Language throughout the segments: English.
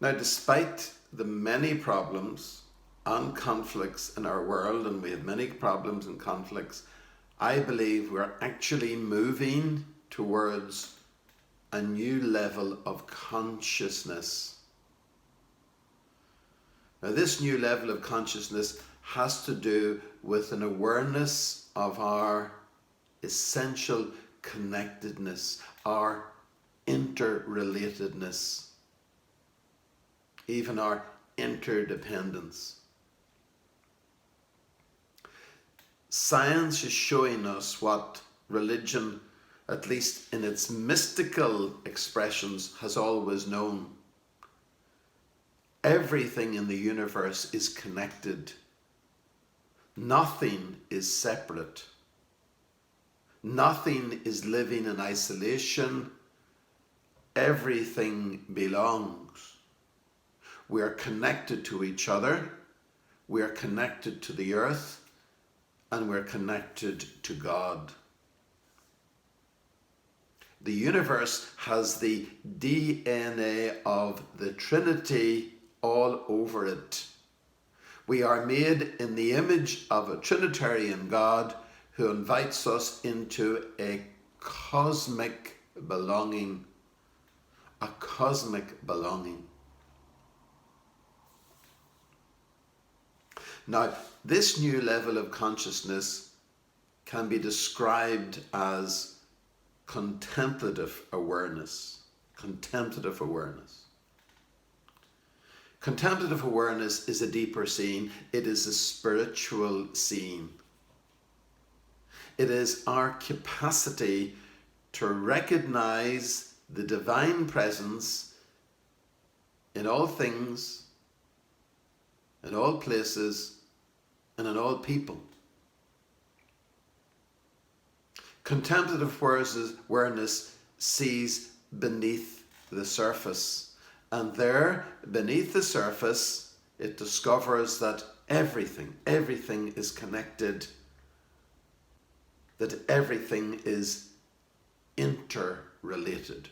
Now, despite the many problems and conflicts in our world, and we have many problems and conflicts, I believe we're actually moving towards a new level of consciousness. Now, this new level of consciousness has to do with an awareness of our essential connectedness, our interrelatedness, even our interdependence. Science is showing us what religion, at least in its mystical expressions, has always known. Everything in the universe is connected. Nothing is separate. Nothing is living in isolation. Everything belongs. We are connected to each other. We are connected to the earth. And we're connected to God. The universe has the DNA of the Trinity all over it. We are made in the image of a Trinitarian God who invites us into a cosmic belonging. A cosmic belonging. Now, this new level of consciousness can be described as contemplative awareness. Contemplative awareness. Contemplative awareness is a deeper seeing. It is a spiritual seeing. It is our capacity to recognize the divine presence in all things, in all places, and in all people. Contemplative awareness sees beneath the surface, and there, beneath the surface, it discovers that everything is connected, that everything is interrelated.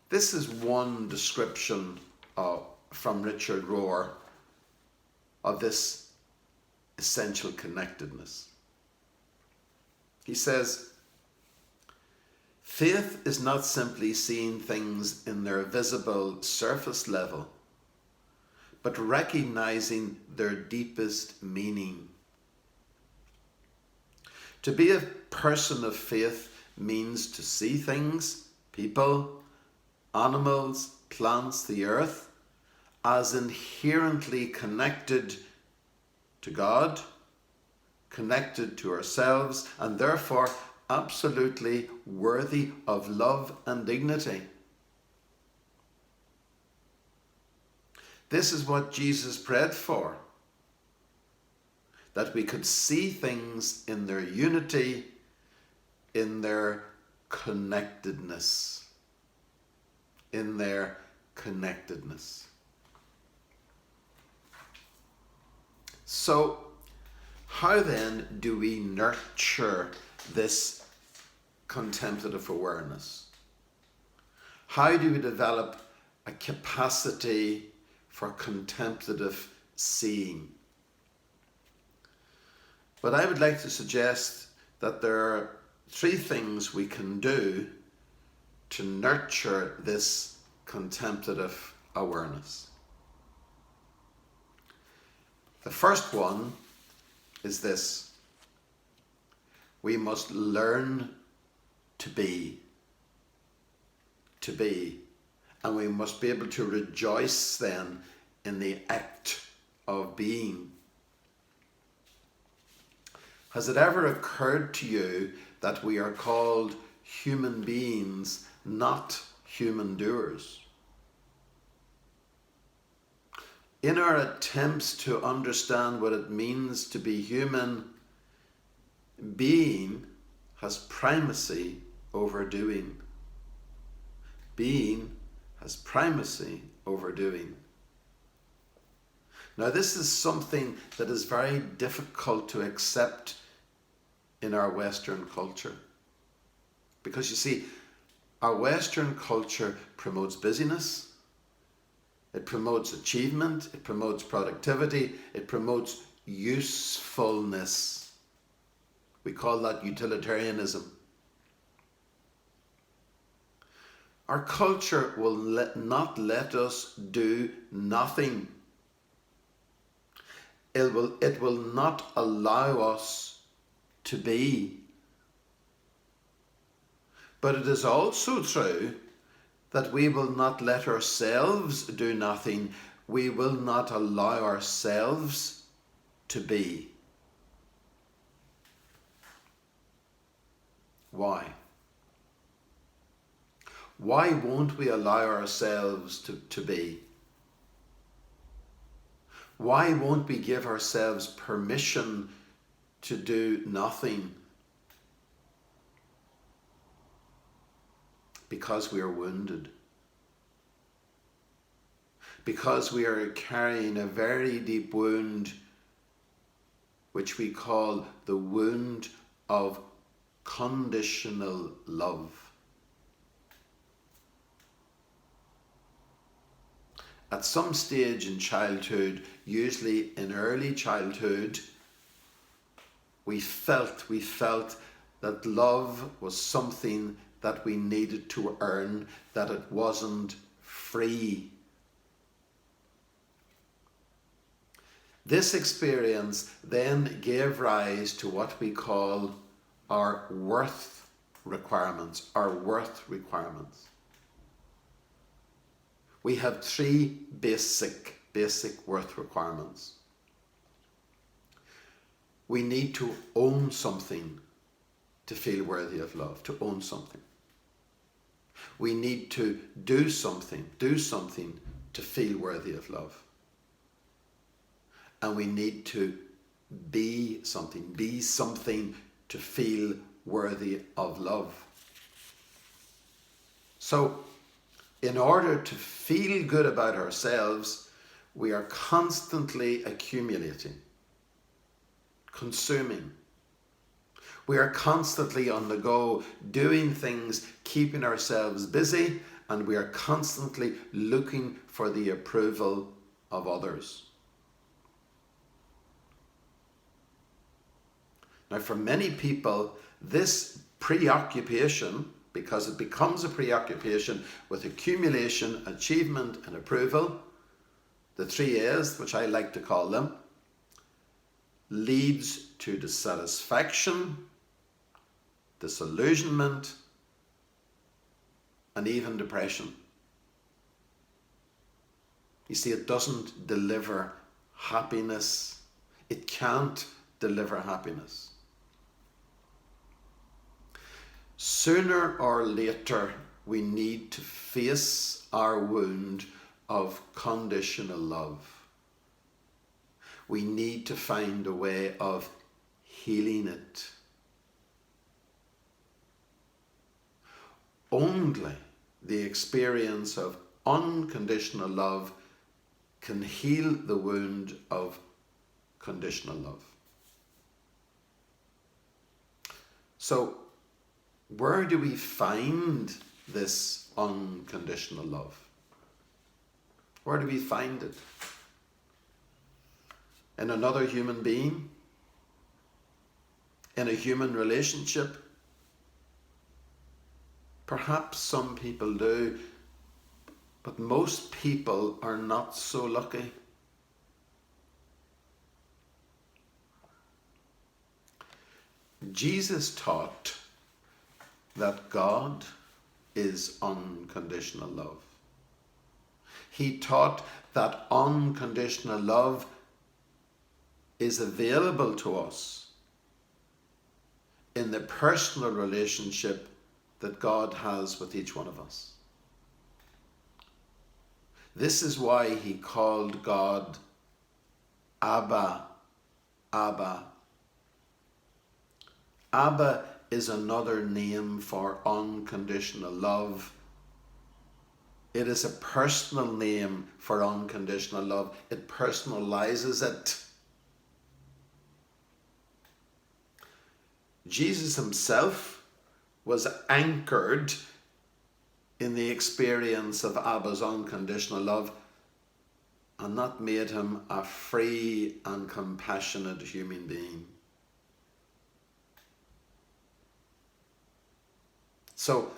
This is one description from Richard Rohr of this essential connectedness. He says, faith is not simply seeing things in their visible surface level, but recognizing their deepest meaning. To be a person of faith means to see things, people, animals, plants, the earth, as inherently connected to God, connected to ourselves, and therefore absolutely worthy of love and dignity. This is what Jesus prayed for, that we could see things in their unity, in their connectedness. In their connectedness. So, how then do we nurture this contemplative awareness? How do we develop a capacity for contemplative seeing? But I would like to suggest that there are 3 things we can do to nurture this contemplative awareness. The first one is this: we must learn to be, and we must be able to rejoice then in the act of being. Has it ever occurred to you that we are called human beings, not human doers? In our attempts to understand what it means to be human, being has primacy over doing. Being has primacy over doing. Now, this is something that is very difficult to accept in our Western culture. Because you see, Our Western culture promotes busyness, it promotes achievement, it promotes productivity, it promotes usefulness. We call that utilitarianism. Our culture will not let us do nothing. It will not allow us to be. But it is also true that we will not let ourselves do nothing. We will not allow ourselves to be. Why? Why won't we allow ourselves to be? Why won't we give ourselves permission to do nothing? Because we are wounded. Because we are carrying a very deep wound, which we call the wound of conditional love. At some stage in childhood, usually in early childhood, we felt that love was something that we needed to earn, that it wasn't free. This experience then gave rise to what we call our worth requirements, We have three basic worth requirements. We need to own something to feel worthy of love, to own something. We need to do something to feel worthy of love. And we need to be something to feel worthy of love. So, in order to feel good about ourselves, we are constantly accumulating, consuming. We are constantly on the go, doing things, keeping ourselves busy, and we are constantly looking for the approval of others. Now, for many people, this preoccupation, because it becomes a preoccupation with accumulation, achievement, and approval, the 3 A's, which I like to call them, leads to dissatisfaction, disillusionment, and even depression. You see, it doesn't deliver happiness. It can't deliver happiness. Sooner or later, we need to face our wound of conditional love. We need to find a way of healing it. Only the experience of unconditional love can heal the wound of conditional love. So, where do we find this unconditional love? Where do we find it? In another human being? In a human relationship? Perhaps some people do, but most people are not so lucky. Jesus taught that God is unconditional love. He taught that unconditional love is available to us in the personal relationship that God has with each one of us. This is why he called God Abba, Abba. Abba is another name for unconditional love. It is a personal name for unconditional love. It personalizes it. Jesus himself was anchored in the experience of Abba's unconditional love, and that made him a free and compassionate human being. So,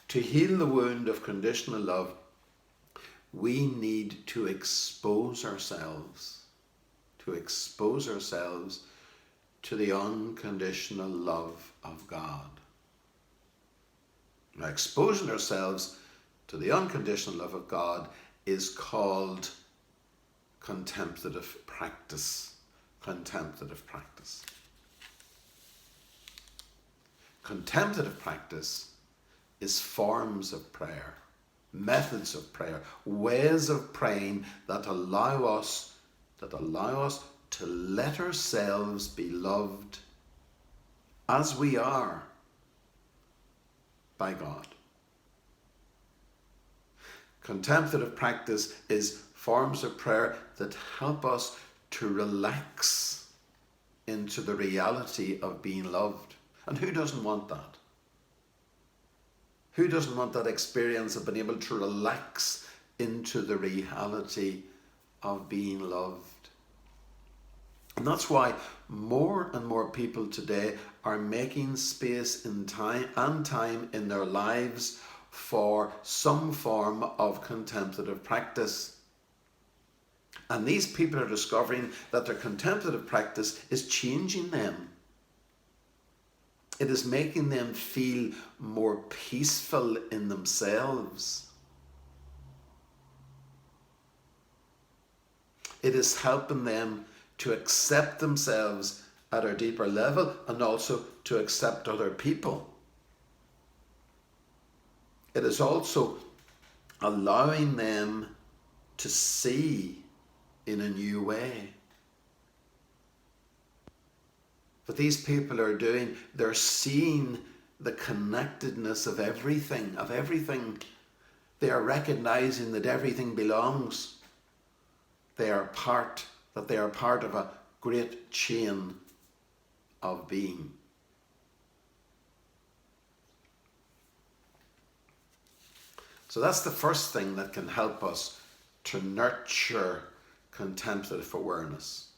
to heal the wound of conditional love, we need to expose ourselves to the unconditional love of God. Now, exposing ourselves to the unconditional love of God is called contemplative practice. Contemplative practice. Contemplative practice is forms of prayer, methods of prayer, ways of praying that allow us to let ourselves be loved as we are by God. Contemplative practice is forms of prayer that help us to relax into the reality of being loved. And who doesn't want that? Who doesn't want that experience of being able to relax into the reality of being loved? And that's why more and more people today are making space in time in their lives for some form of contemplative practice. And these people are discovering that their contemplative practice is changing them. It is making them feel more peaceful in themselves. It is helping them to accept themselves at a deeper level and also to accept other people. It is also allowing them to see in a new way. What these people are doing, they're seeing the connectedness of everything, They are recognizing that everything belongs. They are part of a great chain of being. So that's the first thing that can help us to nurture contemplative awareness.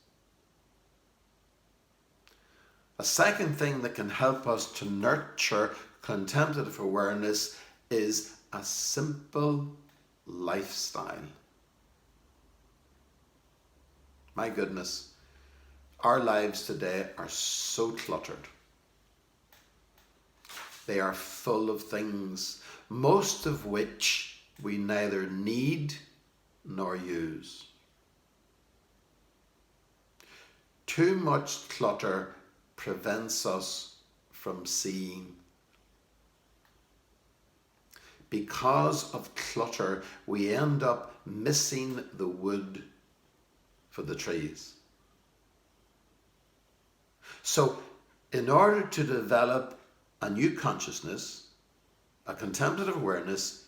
A second thing that can help us to nurture contemplative awareness is a simple lifestyle. My goodness, our lives today are so cluttered. They are full of things, most of which we neither need nor use. Too much clutter prevents us from seeing. Because of clutter, we end up missing the wood for the trees. So, in order to develop a new consciousness, a contemplative awareness,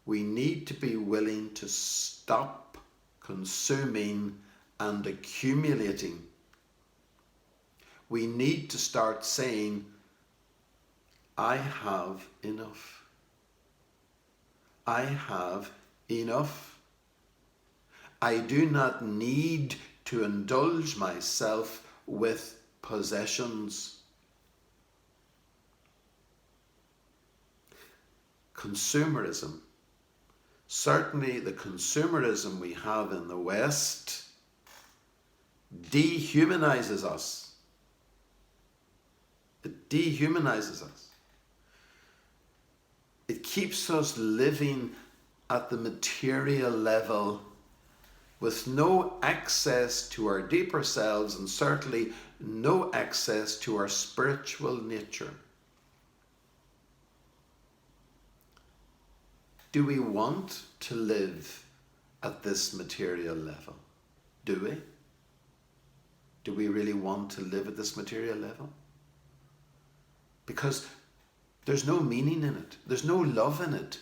we need to be willing to stop consuming and accumulating. We need to start saying, I have enough. I have enough. I do not need to indulge myself with possessions. Consumerism, certainly the consumerism we have in the West, dehumanizes us. It dehumanizes us. It keeps us living at the material level with no access to our deeper selves and certainly no access to our spiritual nature. Do we want to live at this material level? Do we? Do we really want to live at this material level? Because there's no meaning in it. There's no love in it.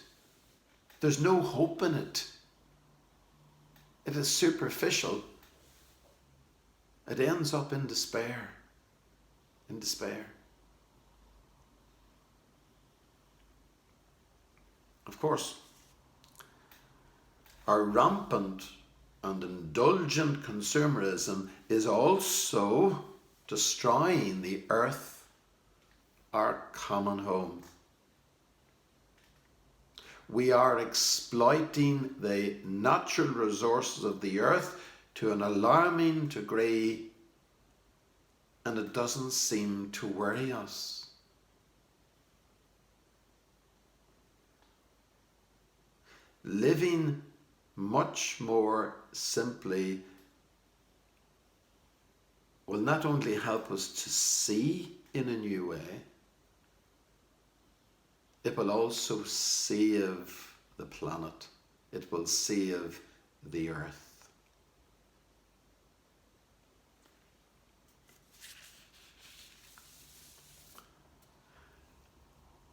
There's no hope in it. It is superficial. It ends up in despair. In despair. Of course, our rampant and indulgent consumerism is also destroying the earth, our common home. We are exploiting the natural resources of the earth to an alarming degree, and it doesn't seem to worry us. Living much more simply will not only help us to see in a new way, it will also save the planet. It will save the earth.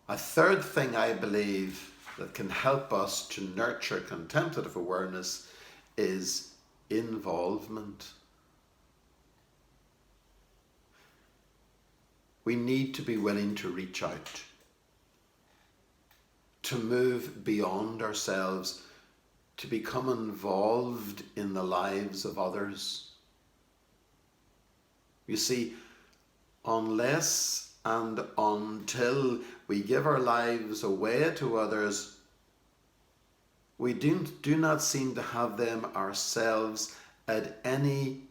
A third thing I believe that can help us to nurture contemplative awareness is involvement. We need to be willing to reach out, to move beyond ourselves, to become involved in the lives of others. You see, unless and until we give our lives away to others, we do not seem to have them ourselves at any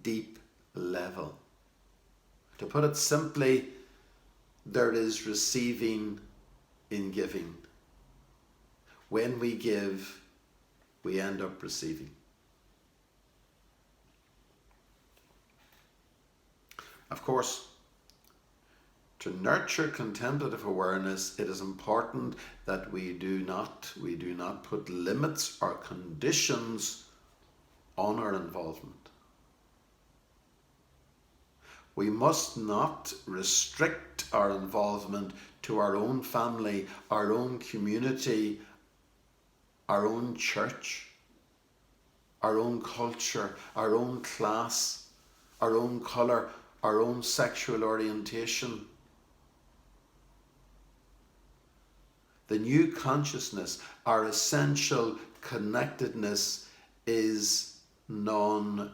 deep level. To put it simply, there is receiving in giving. When we give, we end up receiving. Of course, to nurture contemplative awareness, it is important that we do not put limits or conditions on our involvement. We must not restrict our involvement to our own family, our own community, our own church, our own culture, our own class, our own colour, our own sexual orientation. The new consciousness, our essential connectedness, is non-dual.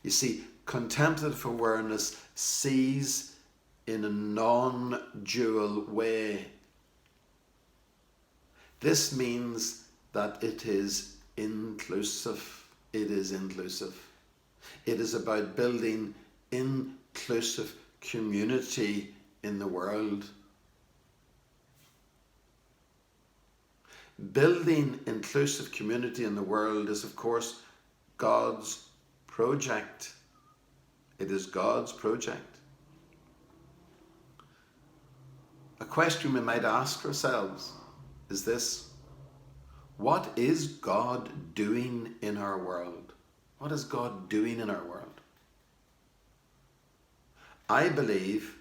You see, contemplative awareness sees in a non-dual way. This means that it is inclusive. It is inclusive. It is about building inclusive community in the world. Building inclusive community in the world is, of course, God's project. It is God's project. A question we might ask ourselves is this: what is God doing in our world? What is God doing in our world? I believe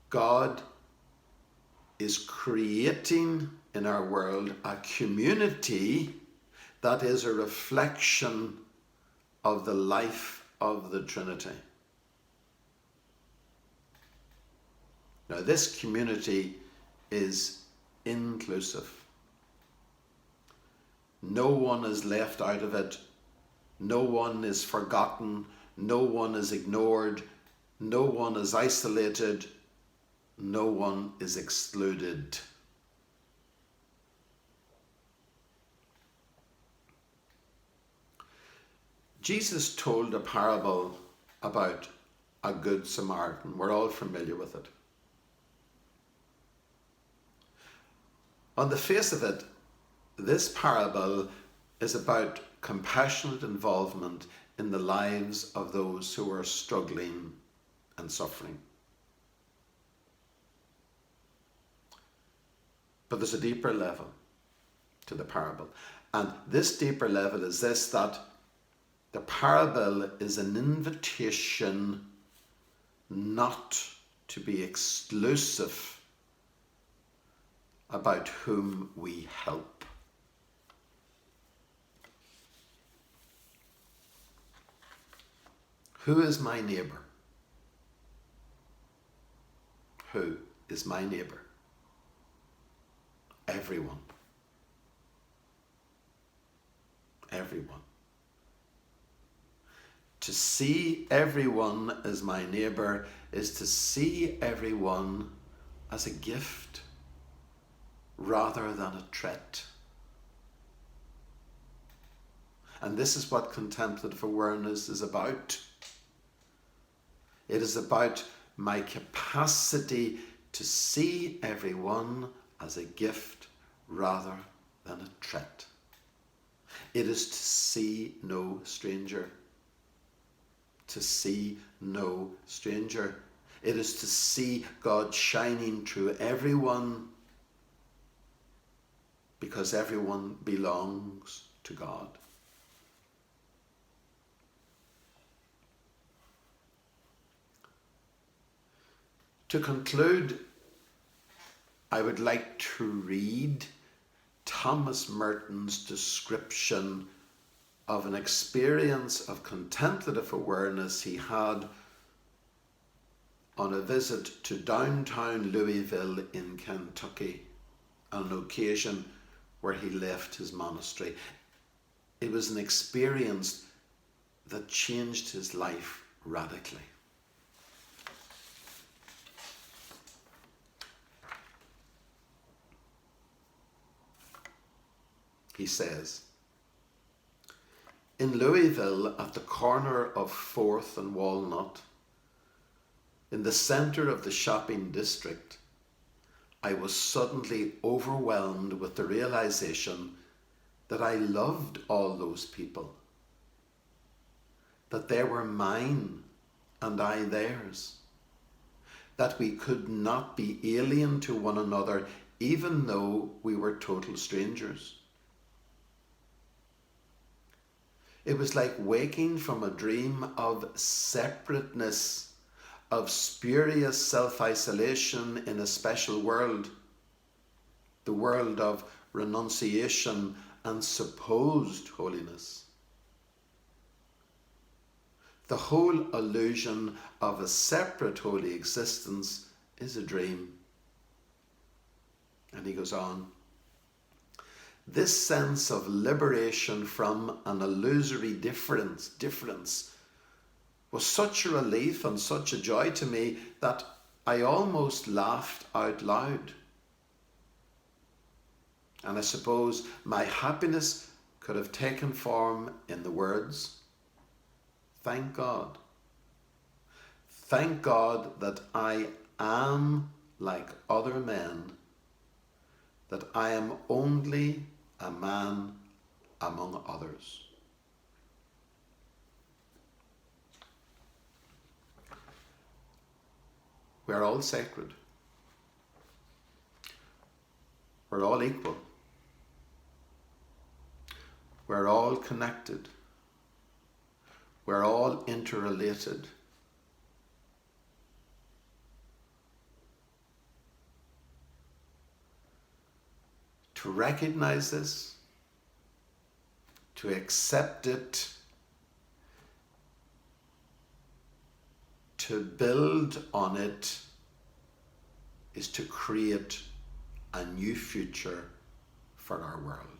God is creating in our world a community that is a reflection of the life of the Trinity. Now, this community is inclusive. No one is left out of it. No one is forgotten. No one is ignored. No one is isolated. No one is excluded. Jesus told a parable about a good Samaritan. We're all familiar with it. On the face of it, this parable is about compassionate involvement in the lives of those who are struggling and suffering. But there's a deeper level to the parable. And this deeper level is this, that the parable is an invitation not to be exclusive about whom we help. Who is my neighbour? Who is my neighbour? Everyone. Everyone. To see everyone as my neighbour is to see everyone as a gift rather than a threat. And this is what contemplative awareness is about. It is about my capacity to see everyone as a gift rather than a threat. It is to see no stranger. To see no stranger. It is to see God shining through everyone, because everyone belongs to God. To conclude, I would like to read Thomas Merton's description of an experience of contemplative awareness he had on a visit to downtown Louisville in Kentucky, on an occasion where he left his monastery. It was an experience that changed his life radically. He says, in Louisville, at the corner of 4th and Walnut, in the centre of the shopping district, I was suddenly overwhelmed with the realization that I loved all those people, that they were mine and I theirs, that we could not be alien to one another even though we were total strangers. It was like waking from a dream of separateness, of spurious self-isolation in a special world, the world of renunciation and supposed holiness. The whole illusion of a separate holy existence is a dream. And he goes on, this sense of liberation from an illusory difference was such a relief and such a joy to me that I almost laughed out loud. And I suppose my happiness could have taken form in the words, thank God. Thank God that I am like other men, that I am only a man among others. We're all sacred. We're all equal. We're all connected. We're all interrelated. To recognize this, to accept it, to build on it, is to create a new future for our world.